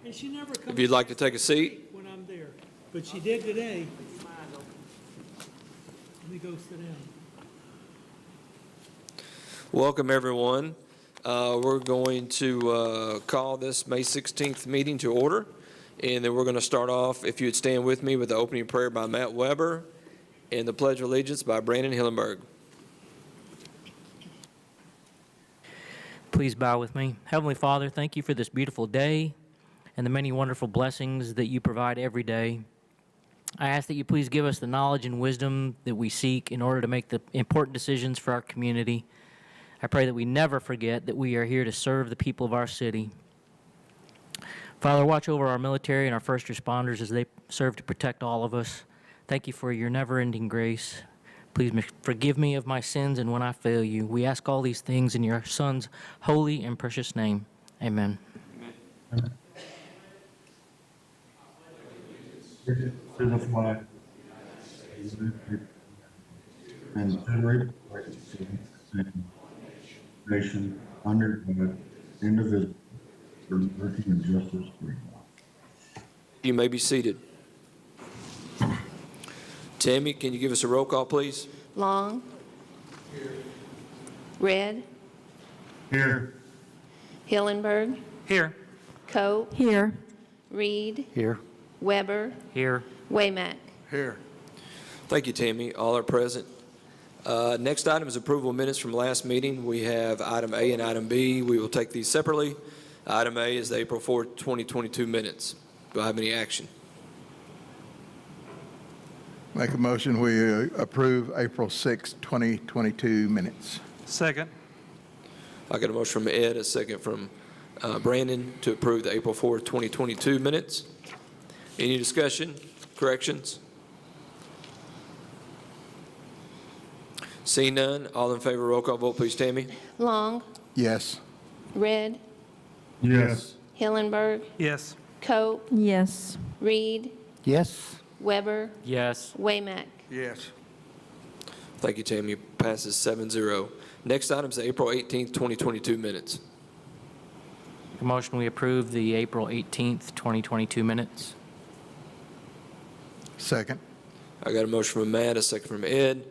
And she never comes If you'd like to take a seat. when I'm there, but she did today. Let me go sit down. Welcome, everyone. We're going to call this May 16th meeting to order, and then we're going to start off, if you would stand with me, with the opening prayer by Matt Weber and the Pledge of Allegiance by Brandon Hillenberg. Please bow with me. Heavenly Father, thank you for this beautiful day and the many wonderful blessings that you provide every day. I ask that you please give us the knowledge and wisdom that we seek in order to make the important decisions for our community. I pray that we never forget that we are here to serve the people of our city. Father, watch over our military and our first responders as they serve to protect all of us. Thank you for your never-ending grace. Please forgive me of my sins and when I fail you. We ask all these things in your Son's holy and precious name. Amen. To the flag and the nation under God, indivisible, for liberty and justice for all. You may be seated. Tammy, can you give us a roll call, please? Long. Here. Red. Here. Hillenberg. Here. Cope. Here. Reed. Here. Weber. Here. Waymack. Here. Thank you, Tammy. All are present. Next item is approval of minutes from last meeting. We have item A and item B. We will take these separately. Item A is the April 4th, 2022 minutes. Do I have any action? Make a motion, we approve April 6, 2022 minutes. Second. I got a motion from Ed, a second from Brandon to approve the April 4th, 2022 minutes. Any discussion, corrections? Seeing none, all in favor, roll call vote, please, Tammy. Long. Yes. Red. Yes. Hillenberg. Yes. Cope. Yes. Reed. Yes. Weber. Yes. Waymack. Yes. Thank you, Tammy. Passes 7-0. Next item is the April 18th, 2022 minutes. Make a motion we approve the April 18th, 2022 minutes. Second. I got a motion from Matt, a second from Ed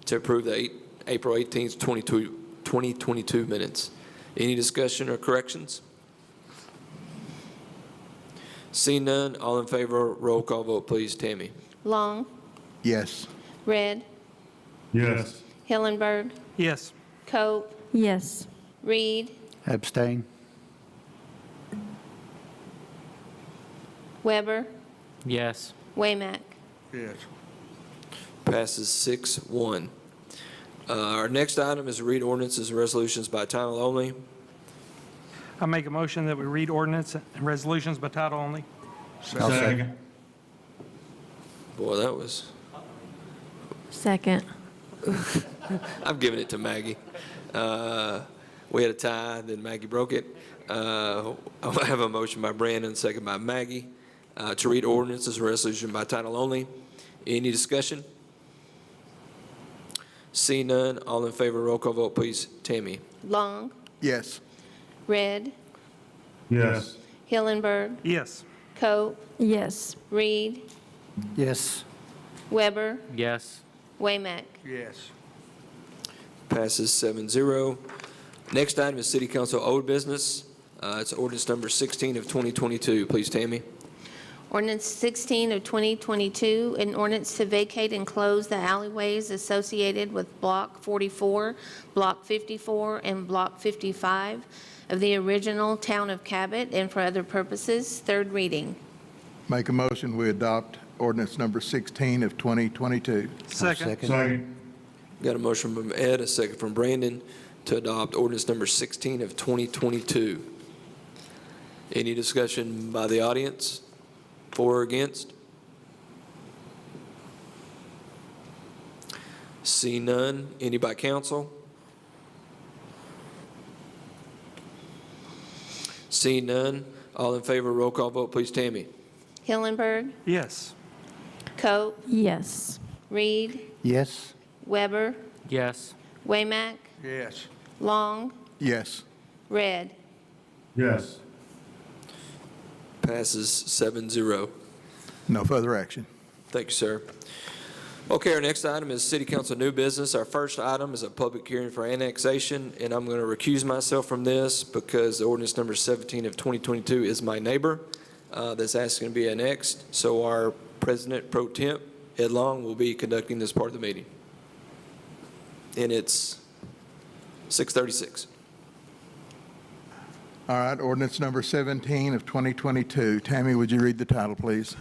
to approve the April 18th, 2022 minutes. Any discussion or corrections? Seeing none, all in favor, roll call vote, please, Tammy. Long. Yes. Red. Yes. Hillenberg. Yes. Cope. Yes. Reed. Abstain. Weber. Yes. Waymack. Yes. Passes 6-1. Our next item is to read ordinances and resolutions by title only. I make a motion that we read ordinance and resolutions by title only. Second. Boy, that was, Second. I'm giving it to Maggie. We had a tie, then Maggie broke it. I have a motion by Brandon, second by Maggie, to read ordinances and resolution by title only. Any discussion? See none, all in favor, roll call vote, please. Tammy. Long. Yes. Red. Yes. Hillenberg. Yes. Cope. Yes. Reed. Yes. Weber. Yes. Waymack. Yes. Passes 7-0. Next item is City Council old business. It's ordinance number 16 of 2022. Please, Tammy. Ordinance 16 of 2022, an ordinance to vacate and close the alleyways associated with Block 44, Block 54, and Block 55 of the original Town of Cabot and for other purposes. Third reading. Make a motion, we adopt ordinance number 16 of 2022. Second. Second. Got a motion from Ed, a second from Brandon to adopt ordinance number 16 of 2022. Any discussion by the audience? For or against? See none. Any by council? See none. All in favor, roll call vote, please, Tammy. Hillenberg. Yes. Cope. Yes. Reed. Yes. Weber. Yes. Waymack. Yes. Long. Yes. Red. Yes. Passes 7-0. No further action. Thank you, sir. Okay, our next item is City Council new business. Our first item is a public hearing for annexation, and I'm going to recuse myself from this because ordinance number 17 of 2022 is my neighbor that's asking to be annexed. So our President Pro Temp, Ed Long, will be conducting this part of the meeting. And it's 6:36. All right, ordinance number 17 of 2022. Tammy, would you read the title, please?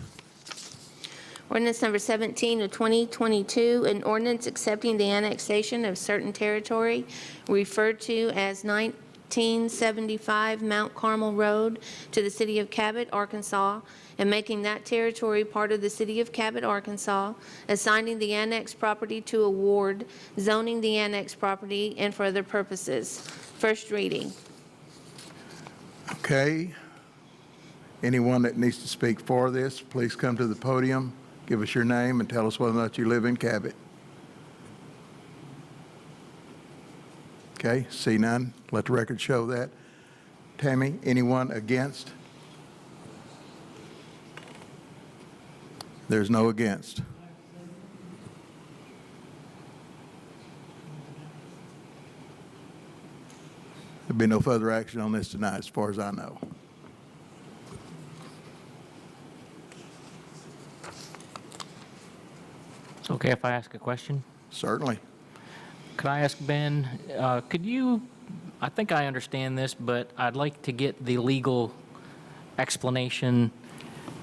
Ordinance number 17 of 2022, an ordinance accepting the annexation of certain territory referred to as 1975 Mount Carmel Road to the city of Cabot, Arkansas, and making that territory part of the city of Cabot, Arkansas, assigning the annexed property to a ward, zoning the annexed property, and for other purposes. First reading. Okay. Anyone that needs to speak for this, please come to the podium. Give us your name and tell us whether or not you live in Cabot. Okay, see none. Let the record show that. Tammy, anyone against? There's no against. There'll be no further action on this tonight, as far as I know. It's okay if I ask a question? Certainly. Could I ask Ben, could you, I think I understand this, but I'd like to get the legal explanation.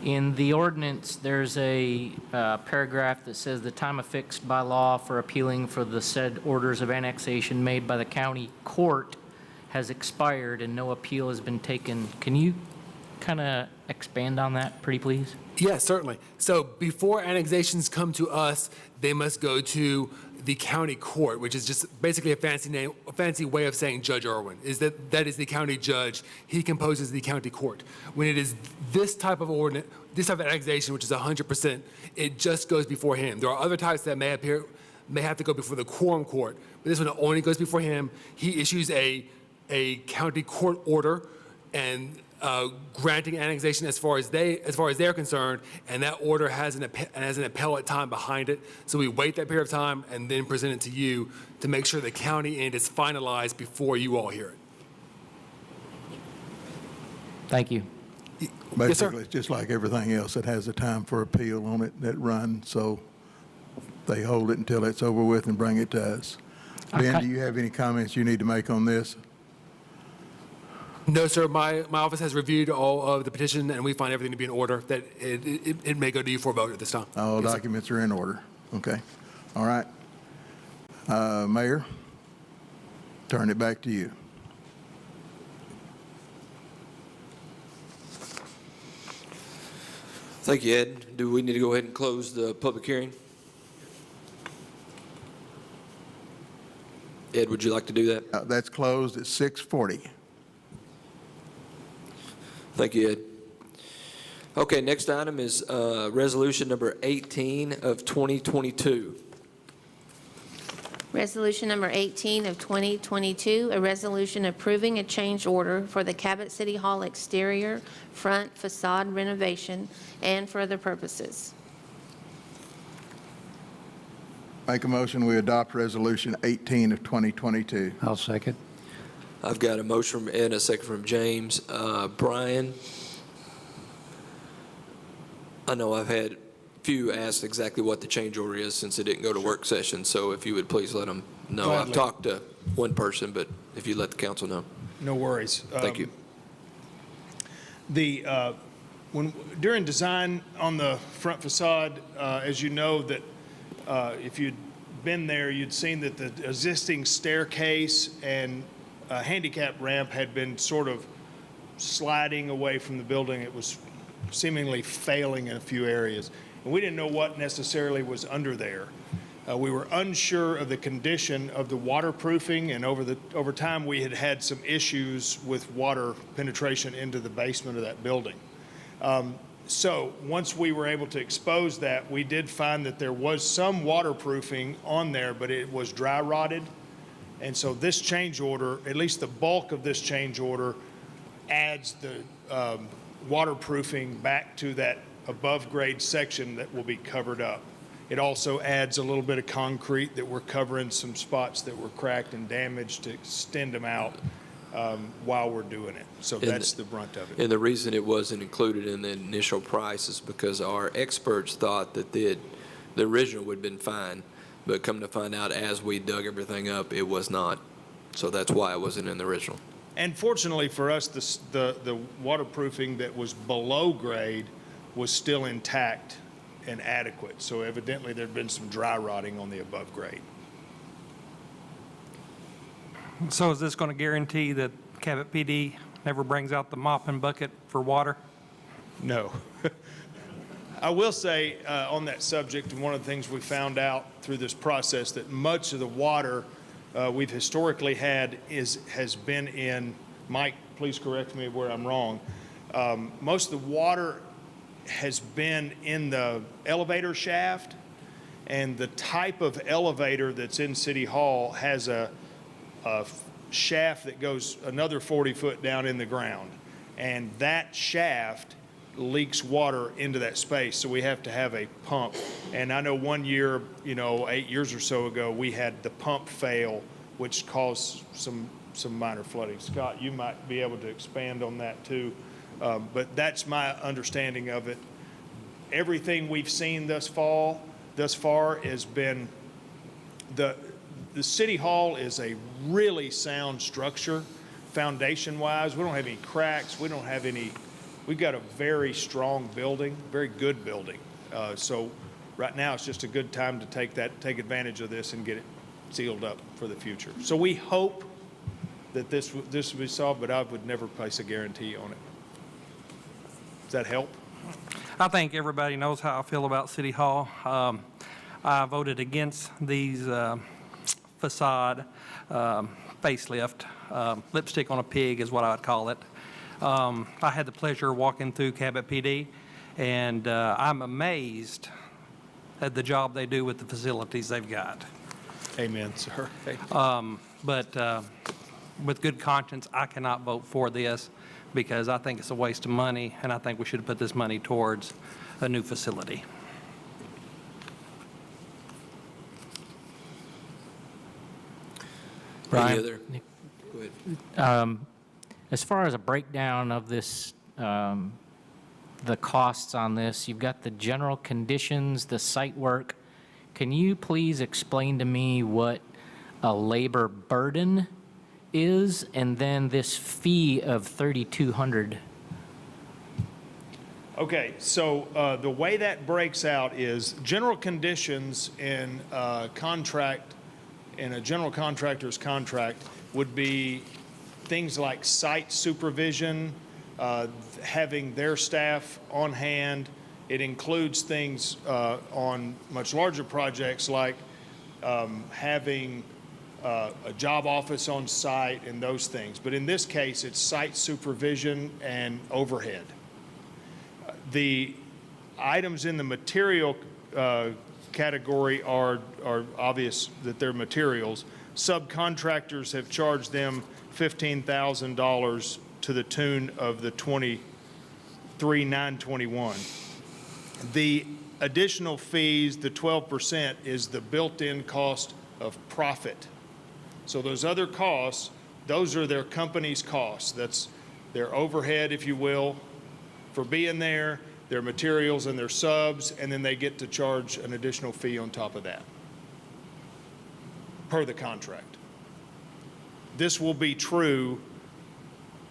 In the ordinance, there's a paragraph that says the time affixed by law for appealing for the said orders of annexation made by the county court has expired and no appeal has been taken. Can you kind of expand on that, pretty please? Yes, certainly. So before annexations come to us, they must go to the county court, which is just basically a fancy name, a fancy way of saying Judge Irwin. That is the county judge. He composes the county court. When it is this type of ordinance, this type of annexation, which is 100%, it just goes before him. There are other types that may have to go before the quorum court, but this one only goes before him. He issues a county court order and granting annexation as far as they're concerned, and that order has an appellate time behind it. So we wait that period of time and then present it to you to make sure the county end is finalized before you all hear it. Thank you. Yes, Basically, sir. it's just like everything else. It has a time for appeal on it that runs, so they hold it until it's over with and bring it to us. Ben, Okay. do you have any comments you need to make on this? No, sir. My office has reviewed all of the petition, and we find everything to be in order. That it may go to you for a vote at this time. All Yes, sir. documents are in order. Okay. All right. Mayor, turn it back to you. Thank you, Ed. Do we need to go ahead and close the public hearing? Ed, would you like to do that? That's closed at 6:40. Thank you, Ed. Okay, next item is resolution number 18 of 2022. Resolution number 18 of 2022, a resolution approving a change order for the Cabot City Hall exterior front facade renovation and for other purposes. Make a motion, we adopt Resolution 18 of 2022. I'll second. I've got a motion from Ed and a second from James. Brian, I know I've had a few ask exactly what the change order is since it didn't go to work session, so if you would please let them know. I've Gladly. talked to one person, but if you let the council know. No worries. Thank you. During design on the front facade, as you know, that if you'd been there, you'd seen that the existing staircase and handicap ramp had been sort of sliding away from the building. It was seemingly failing in a few areas. And we didn't know what necessarily was under there. We were unsure of the condition of the waterproofing, and over time we had had some issues with water penetration into the basement of that building. So once we were able to expose that, we did find that there was some waterproofing on there, but it was dry rotted. And so this change order, at least the bulk of this change order, adds the waterproofing back to that above-grade section that will be covered up. It also adds a little bit of concrete that we're covering some spots that were cracked and damaged to extend them out while we're doing it. So that's the brunt of it. And the reason it wasn't included in the initial price is because our experts thought that the original would have been fine, but come to find out as we dug everything up, it was not. So that's why it wasn't in the original. And fortunately for us, the waterproofing that was below grade was still intact and adequate. So evidently there'd been some dry rotting on the above grade. So is this going to guarantee that Cabot PD never brings out the mop and bucket for water? No. I will say on that subject, one of the things we found out through this process, that much of the water we've historically had has been in, Mike, please correct me where I'm wrong, most of the water has been in the elevator shaft, and the type of elevator that's in City Hall has a shaft that goes another 40 foot down in the ground, and that shaft leaks water into that space, so we have to have a pump. And I know one year, 8 years or so ago, we had the pump fail, which caused some minor flooding. Scott, you might be able to expand on that too, but that's my understanding of it. Everything we've seen thus far has been the City Hall is a really sound structure, foundation-wise. We don't have any cracks. We don't have any. We've got a very strong building, very good building. So right now it's just a good time to take advantage of this and get it sealed up for the future. So we hope that this will be solved, but I would never place a guarantee on it. Does that help? I think everybody knows how I feel about City Hall. I voted against these facade facelift. Lipstick on a pig is what I would call it. I had the pleasure of walking through Cabot PD, and I'm amazed at the job they do with the facilities they've got. Amen, sir. But with good conscience, I cannot vote for this because I think it's a waste of money, and I think we should put this money towards a new facility. Brian? Any other? Go ahead. As far as a breakdown of this, the costs on this, you've got the general conditions, the site work. Can you please explain to me what a labor burden is, and then this fee of $3,200? Okay, so the way that breaks out is general conditions in a contract, in a general contractor's contract, would be things like site supervision, having their staff on hand. It includes things on much larger projects like having a job office on site and those things. But in this case, it's site supervision and overhead. The items in the material category are obvious that they're materials. Subcontractors have charged them $15,000 to the tune of the $23,921. The additional fees, the 12%, is the built-in cost of profit. So those other costs, those are their company's costs. That's their overhead, if you will, for being there, their materials and their subs, and then they get to charge an additional fee on top of that, per the contract. This will be true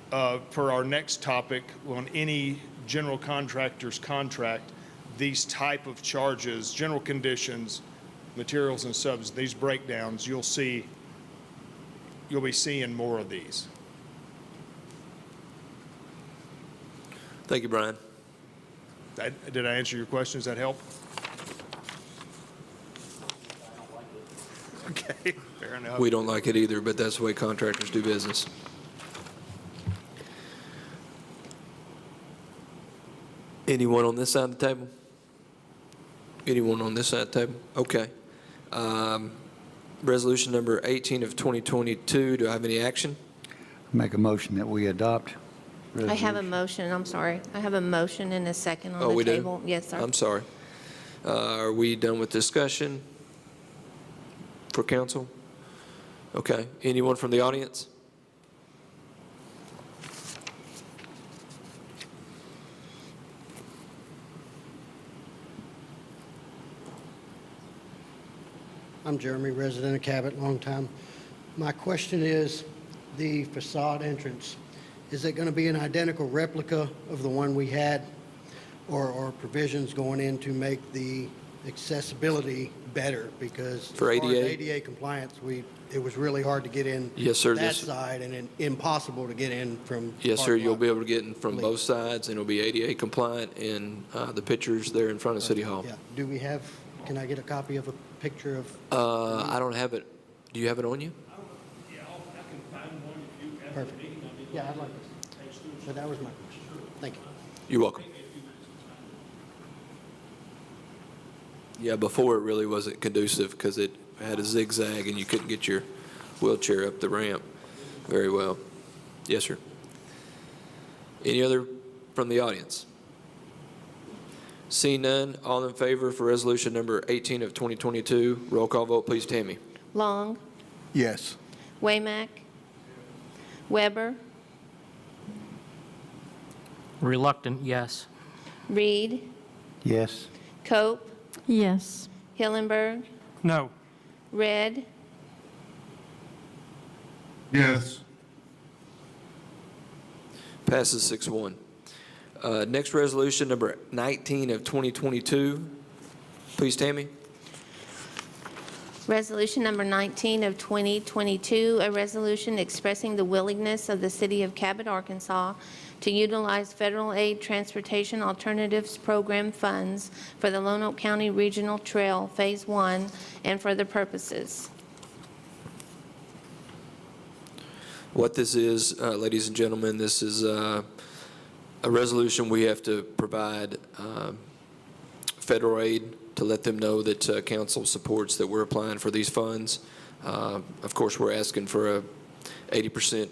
for our next topic on any general contractor's contract. These type of charges, general conditions, materials and subs, these breakdowns, you'll be seeing more of these. Thank you, Brian. Did I answer your question? Does that help? Okay, fair enough. We don't like it either, but that's the way contractors do business. Anyone on this side of the table? Anyone on this side of the table? Okay. Resolution number 18 of 2022, do I have any action? Make a motion that we adopt I have a motion, I'm sorry. I have a motion and a second on Oh, the we do? table. Yes, sir. I'm sorry. Are we done with discussion for council? Okay. Anyone from the audience? I'm Jeremy, resident of Cabot, long time. My question is, the facade entrance, is it going to be an identical replica of the one we had, or provisions going in to make the accessibility better? Because For as far as ADA? ADA compliance, it was really hard to get in Yes, sir. that Yes. side, and impossible to get in from Yes, sir. parking You'll lot. be able to get in from both sides, and it'll be ADA compliant, and the pictures there in front of City Hall. Yeah. Do we have, can I get a copy of a picture of? I don't have it. Do you have it on you? Perfect. Yeah, I'd like this. But that was my question. Thank you. You're welcome. Yeah, before it really wasn't conducive because it had a zigzag and you couldn't get your wheelchair up the ramp very well. Yes, sir. Any other from the audience? Seeing none, all in favor for resolution number 18 of 2022, roll call vote, please, Tammy. Long, Yes. Waymack, Weber, Reluctant, yes. Reed, Yes. Cope, Yes. Hillenberg, No. Red, Yes. Passes 6-1. Next resolution, number 19 of 2022. Please, Tammy. Resolution number 19 of 2022, a resolution expressing the willingness of the City of Cabot, Arkansas to utilize Federal Aid Transportation Alternatives Program funds for the Loanok County Regional Trail Phase 1 and for the purposes. What this is, ladies and gentlemen, this is a resolution we have to provide federal aid to let them know that council supports that we're applying for these funds. Of course, we're asking for a 80%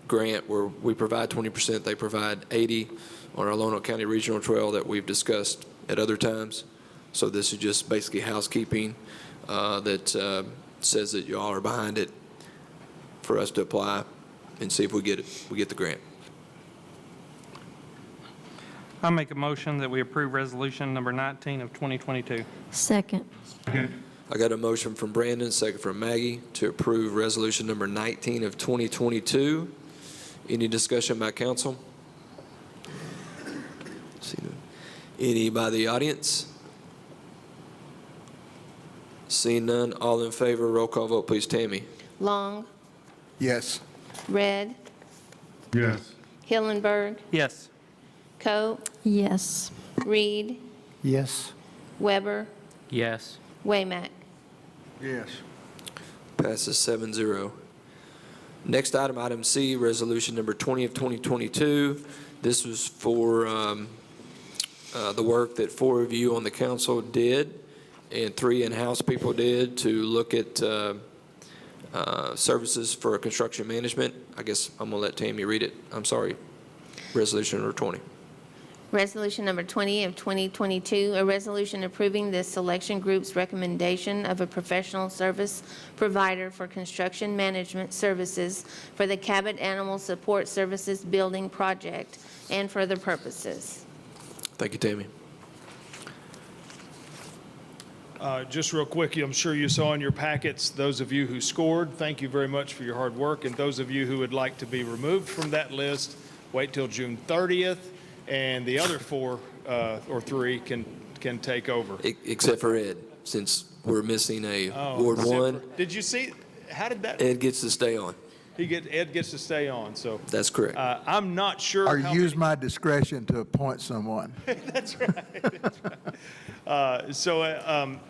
grant where we provide 20%, they provide 80% on our Loanok County Regional Trail that we've discussed at other times. So this is just basically housekeeping that says that y'all are behind it for us to apply and see if we get it, we get the grant. I make a motion that we approve resolution number 19 of 2022. Second. I got a motion from Brandon, second from Maggie, to approve resolution number 19 of 2022. Any discussion by council? Any by the audience? Seeing none, all in favor, roll call vote, please, Tammy. Long, Yes. Red, Yes. Hillenberg, Yes. Cope, Yes. Reed, Yes. Weber, Yes. Waymack. Yes. Passes 7-0. Next item, item C, resolution number 20 of 2022. This was for the work that 4 of you on the council did and 3 in-house people did to look at services for construction management. I guess I'm going to let Tammy read it. I'm sorry. Resolution number 20. Resolution number 20 of 2022, a resolution approving the selection group's recommendation of a professional service provider for construction management services for the Cabot Animal Support Services Building Project and for the purposes. Thank you, Tammy. Just real quick, I'm sure you saw in your packets, those of you who scored, thank you very much for your hard work. And those of you who would like to be removed from that list, wait till June 30th, and the other 4 or 3 can take over. Except for Ed, since we're missing a Ward except 1. for- Did you see, how did that, Ed gets to stay on. Ed gets to stay on, so. That's correct. I'm not sure Or how use many- my discretion to appoint someone. That's right. So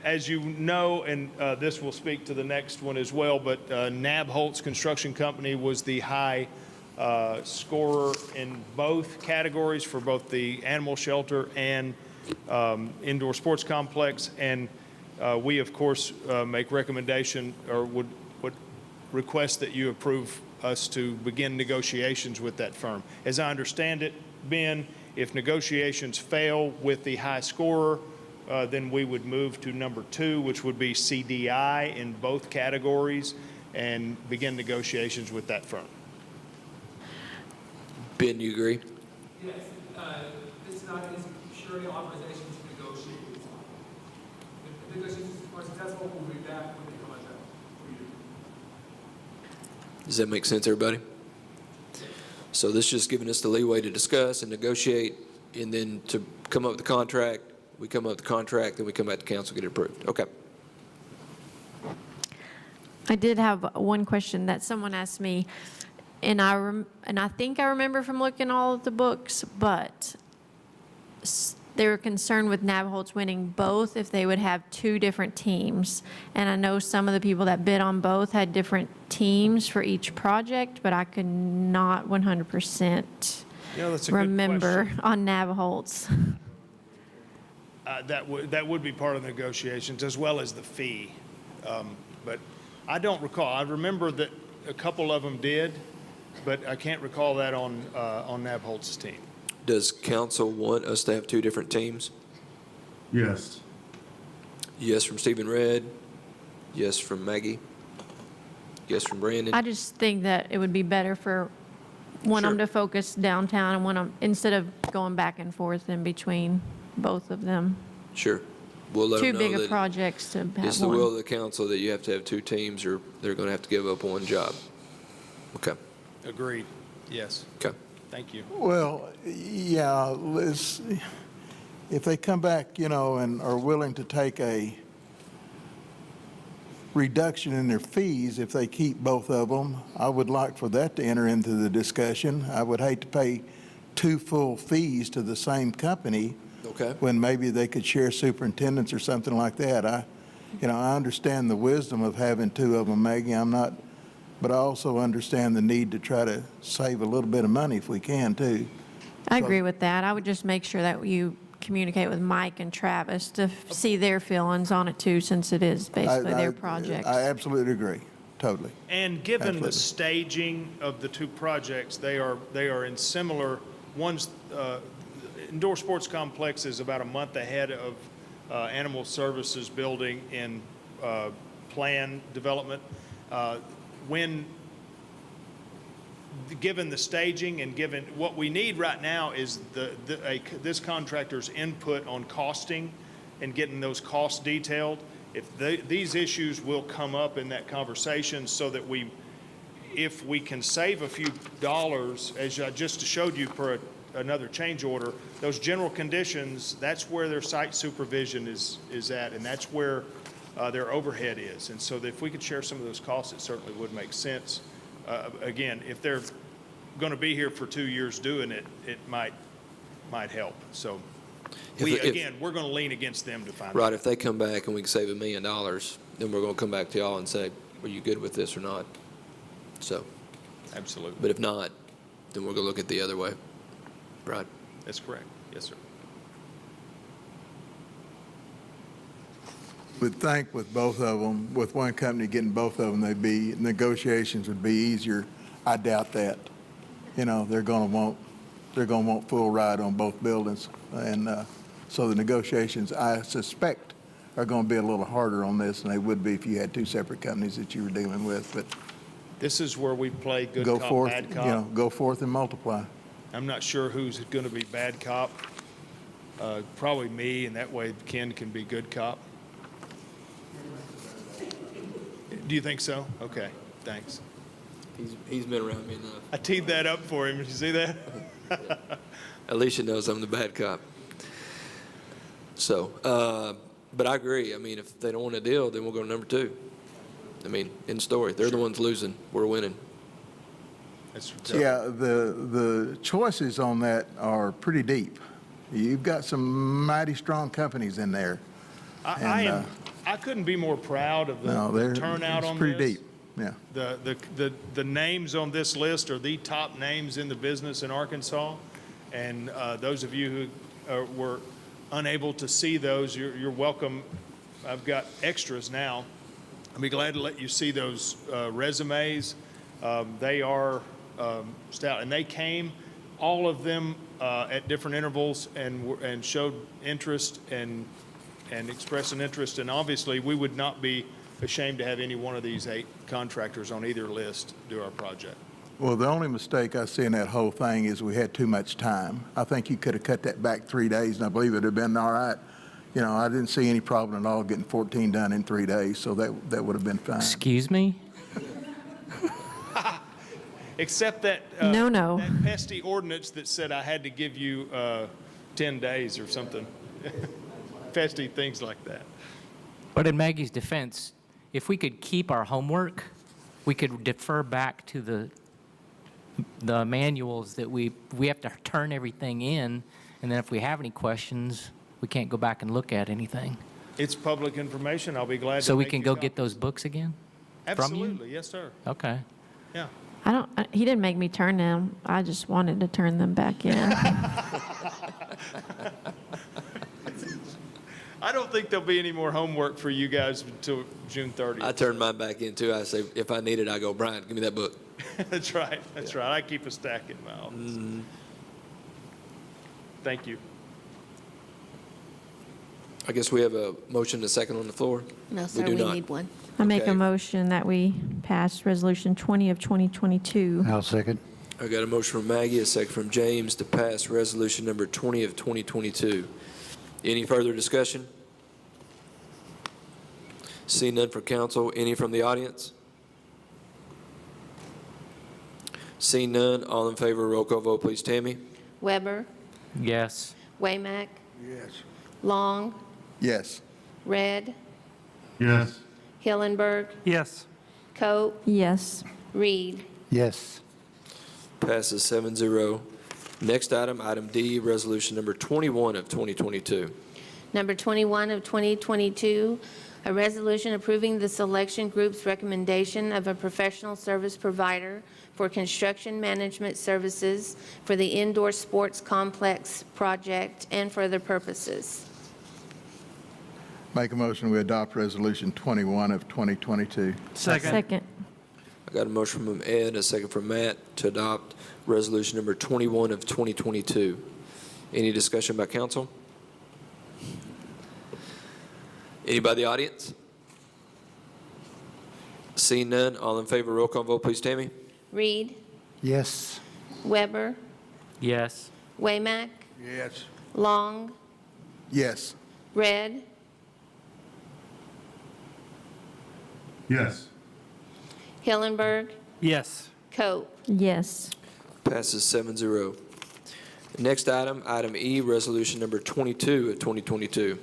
as you know, and this will speak to the next one as well, but Nabholz Construction Company was the high scorer in both categories for both the animal shelter and indoor sports complex. And we, of course, make recommendation or would request that you approve us to begin negotiations with that firm. As I understand it, Ben, if negotiations fail with the high scorer, then we would move to number 2, which would be CDI in both categories, and begin negotiations with that firm. Ben, you agree? Yes, it's not an surety authorization to negotiate with someone. If negotiations are successful, we'll be back when they come out for you. Does that make sense, everybody? So this is just giving us the leeway to discuss and negotiate, and then to come up with the contract. We come up with the contract, then we come back to council, get it approved. Okay. I did have one question that someone asked me, and I think I remember from looking all of the books, but they were concerned with Navajo's winning both if they would have 2 different teams. And I know some of the people that bid on both had different teams for each project, but I could not 100% That's a good remember question. on Navajo's. That would be part of the negotiations, as well as the fee. But I don't recall. I remember that a couple of them did, but I can't recall that on Navholz's team. Does council want us to have 2 different teams? Yes. Yes from Stephen Red. Yes from Maggie. Yes from Brandon. I just think that it would be better for one of them Sure. to focus downtown and one of them, instead of going back and forth in between both of them. Sure. We'll let Too them big know of that projects to have it's the will of one. the council that you have to have 2 teams, or they're going to have to give up one job. Okay. Agreed. Yes. Okay. Thank you. Well, yeah, if they come back, and are willing to take a reduction in their fees if they keep both of them, I would like for that to enter into the discussion. I would hate to pay 2 full fees to the same company Okay. when maybe they could share superintendents or something like that. I understand the wisdom of having 2 of them, Maggie. But I also understand the need to try to save a little bit of money if we can, too. I agree with that. I would just make sure that you communicate with Mike and Travis to see their feelings on it too, since it is basically their project. I absolutely agree, totally. And given the Absolutely. staging of the 2 projects, they are in similar, one's, Indoor Sports Complex is about a month ahead of Animal Services Building in plan development. When, given the staging and given, what we need right now is this contractor's input on costing and getting those costs detailed. These issues will come up in that conversation, so that if we can save a few dollars, as I just showed you for another change order, those general conditions, that's where their site supervision is at, and that's where their overhead is. And so if we could share some of those costs, it certainly would make sense. Again, if they're going to be here for 2 years doing it, it might help. So we're going to lean against them to find Right. out. If they come back and we can save $1 million, then we're going to come back to y'all and say, are you good with this or not? So, Absolutely. but if not, then we're going to look at the other way. Right. That's correct. Yes, sir. Would think with both of them, with one company getting both of them, negotiations would be easier. I doubt that. They're going to want full ride on both buildings. And so the negotiations, I suspect, are going to be a little harder on this than they would be if you had 2 separate companies that you were dealing with. But This is where we play good go cop, forth, bad cop. go forth and multiply. I'm not sure who's going to be bad cop. Probably me, and that way Ken can be good cop. Do you think so? Okay, thanks. He's been around me enough. I teed that up for him. Did you see that? Alicia knows I'm the bad cop. So, but I agree. I mean, if they don't want a deal, then we'll go to number 2. I mean, end story. They're the ones losing. We're winning. That's Yeah, the choices on that are pretty deep. You've got some mighty strong companies in there. I couldn't be more proud of No, the turnout on it's pretty this. deep, yeah. The names on this list are the top names in the business in Arkansas. And those of you who were unable to see those, you're welcome. I've got extras now. I'd be glad to let you see those resumes. They are stout, and they came, all of them at different intervals, and showed interest and expressed an interest. And obviously, we would not be ashamed to have any one of these 8 contractors on either list do our project. Well, the only mistake I see in that whole thing is we had too much time. I think you could have cut that back 3 days, and I believe it would have been all right. You know, I didn't see any problem at all getting 14 done in 3 days, so that would have been fine. Excuse me? Except that, No. that pesky ordinance that said I had to give you 10 days or something. Pesky things like that. But in Maggie's defense, if we could keep our homework, we could defer back to the manuals that we have to turn everything in, and then if we have any questions, we can't go back and look at anything. It's public information. I'll be glad to So we make can you go copies. get those books again? From you? Absolutely, yes, sir. Okay. Yeah. He didn't make me turn them. I just wanted to turn them back in. I don't think there'll be any more homework for you guys until June 30th. I turn mine back in too. I say, if I need it, I go, Brian, give me that book. That's right. That's right. I keep a stack in my office. Thank you. I guess we have a motion and a second on the floor. No, sir, do we not. need one. I make Okay. a motion that we pass Resolution 20 of 2022. I'll second. I got a motion from Maggie, a second from James to pass resolution number 20 of 2022. Any further discussion? Seeing none from council, any from the audience? Seeing none, all in favor, roll call vote, please, Tammy. Weber, Yes. Waymack, Yes. Long, Yes. Red, Yes. Hillenberg, Yes. Cope, Yes. Reed. Yes. Passes 7-0. Next item, item D, resolution number 21 of 2022. Number 21 of 2022, a resolution approving the selection group's recommendation of a professional service provider for construction management services for the indoor sports complex project and for other purposes. Make a motion, we adopt Resolution 21 of 2022. Second. I got a motion from Ed, a second from Matt to adopt resolution number 21 of 2022. Any discussion by council? Anybody in the audience? Seeing none, all in favor, roll call vote, please, Tammy. Reed, Yes. Weber, Yes. Waymack, Yes. Long, Yes. Red, Yes. Hillenberg, Yes. Cope. Yes. Passes 7-0. Next item, item E, resolution number 22 of 2022.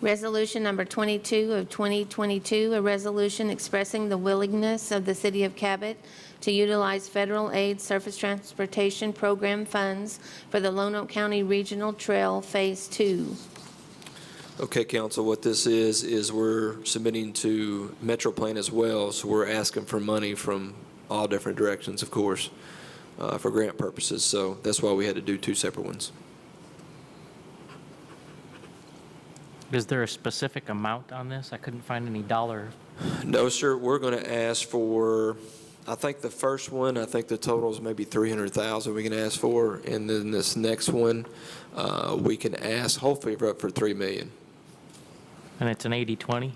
Resolution number 22 of 2022, a resolution expressing the willingness of the City of Cabot to utilize federal aid surface transportation program funds for the Loanok County Regional Trail Phase 2. Okay, council, what this is we're submitting to Metro Plan as well, so we're asking for money from all different directions, of course, for grant purposes. So that's why we had to do 2 separate ones. Is there a specific amount on this? I couldn't find any dollar. No, sir, we're going to ask for, I think the first one, I think the total is maybe 300,000 we can ask for, and then this next one, we can ask hopefully for up for 3 million. And it's an 80/20?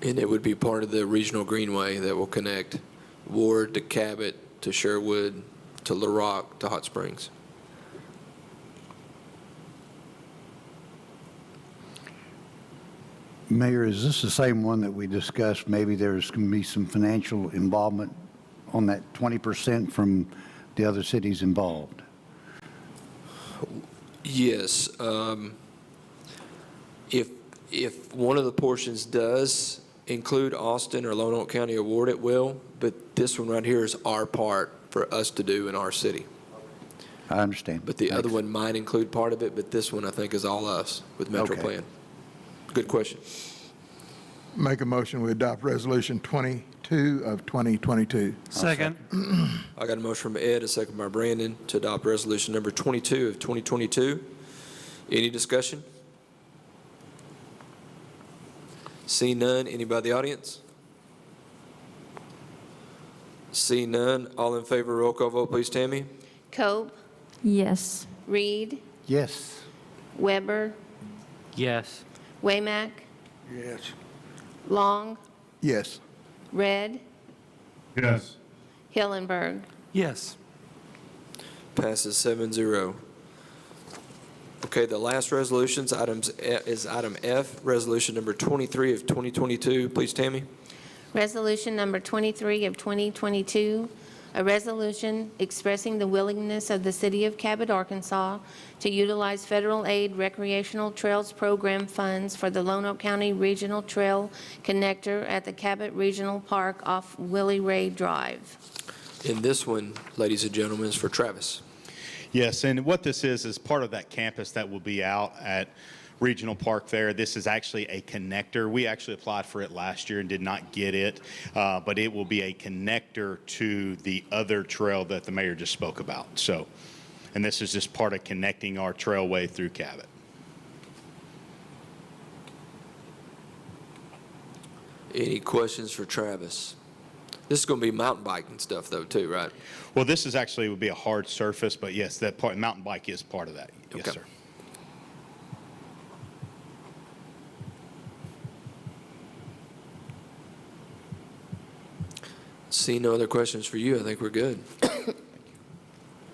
And it would be part of the regional greenway that will connect Ward to Cabot to Sherwood to La Rock to Hot Springs. Mayor, is this the same one that we discussed? Maybe there's going to be some financial involvement on that 20% from the other cities involved? Yes. If one of the portions does include Austin or Loanok County Award, it will, but this one right here is our part for us to do in our city. I understand. But the other Thanks. one might include part of it, but this one I think is all us with Metro Okay. Plan. Good question. Make a motion, we adopt Resolution 22 of 2022. Second. I got a motion from Ed, a second by Brandon, to adopt resolution number 22 of 2022. Any discussion? See none, anybody in the audience? See none, all in favor, roll call vote, please, Tammy. Cope, Yes. Reed, Yes. Weber, Yes. Waymack, Yes. Long, Yes. Red, Yes. Hillenberg. Yes. Passes 7-0. Okay, the last resolutions, is item F, resolution number 23 of 2022. Please, Tammy. Resolution number 23 of 2022, a resolution expressing the willingness of the City of Cabot, Arkansas to utilize federal aid recreational trails program funds for the Loanok County Regional Trail Connector at the Cabot Regional Park off Willy Ray Drive. And this one, ladies and gentlemen, is for Travis. Yes, and what this is part of that campus that will be out at Regional Park there. This is actually a connector. We actually applied for it last year and did not get it, but it will be a connector to the other trail that the mayor just spoke about. So, and this is just part of connecting our trailway through Cabot. Any questions for Travis? This is going to be mountain biking stuff, though, too, right? Well, this is actually would be a hard surface, but yes, that part, mountain bike is part of that. Yes, Okay. sir. See no other questions for you. I think we're good.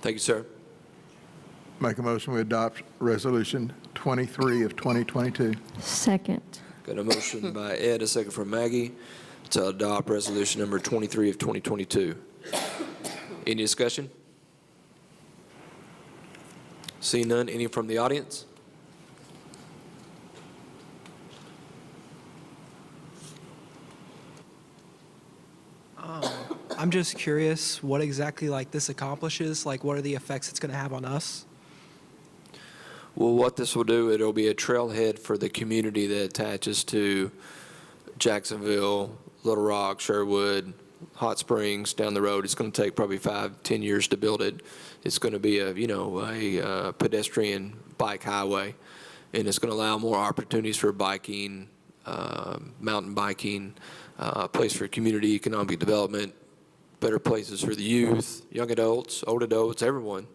Thank you, sir. Make a motion we adopt Resolution 23 of 2022. Second. Got a motion by Ed, a second from Maggie, to adopt resolution number 23 of 2022. Any discussion? See none. Any from the audience? I'm just curious what exactly like this accomplishes. Like, what are the effects it's going to have on us? Well, what this will do, it'll be a trailhead for the community that attaches to Jacksonville, Little Rock, Sherwood, Hot Springs down the road. It's going to take probably 5-10 years to build it. It's going to be a pedestrian bike highway, and it's going to allow more opportunities for biking, mountain biking, a place for community economic development, better places for the youth, young adults, old adults, everyone.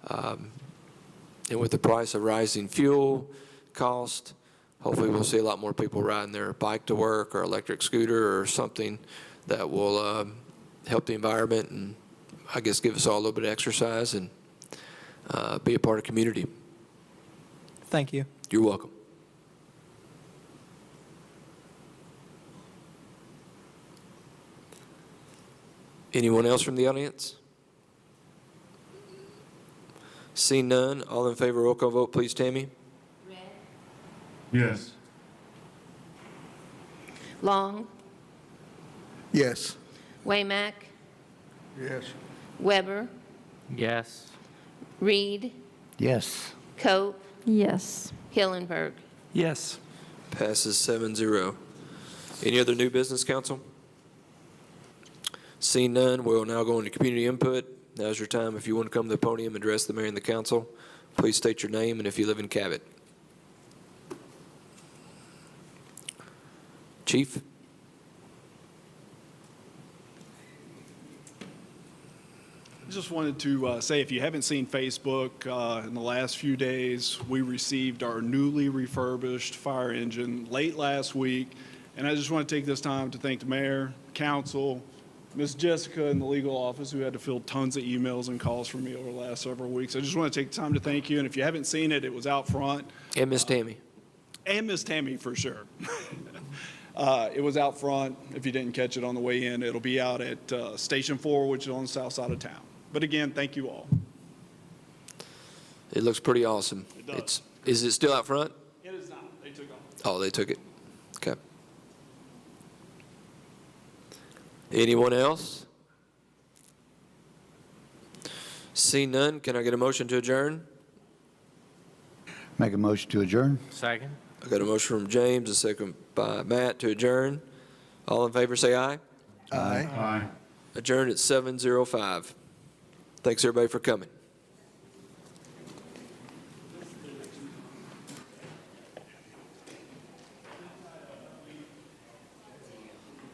And with the price of rising fuel cost, hopefully we'll see a lot more people riding their bike to work or electric scooter or something that will help the environment and I guess give us all a little bit of exercise and be a part of community. Thank you. You're welcome. Anyone else from the audience? See none. All in favor, roll call vote, please, Tammy. Yes. Long, Yes. Waymack, Yes. Weber, Yes. Reed, Yes. Cope, Yes. Hillenberg. Yes. Passes 7-0. Any other new business, council? Seeing none, we'll now go into community input. Now's your time. If you want to come to the podium, address the mayor and the council, please state your name and if you live in Cabot. Chief? I just wanted to say, if you haven't seen Facebook, in the last few days, we received our newly refurbished fire engine late last week. And I just want to take this time to thank the mayor, council, Ms. Jessica in the legal office, who had to field tons of emails and calls from me over the last several weeks. I just want to take the time to thank you. And if you haven't seen it, it was out front. And Miss Tammy. And Miss Tammy, for sure. It was out front. If you didn't catch it on the way in, it'll be out at Station 4, which is on the south side of town. But again, thank you all. It looks pretty awesome. It does. Is it still out front? It is not. They took off. Oh, they took it. Okay. Anyone else? See none, can I get a motion to adjourn? Make a motion to adjourn? Second. I got a motion from James, a second by Matt to adjourn. All in favor, say aye. Aye. Aye. Adjourn at 7:05. Thanks, everybody, for coming.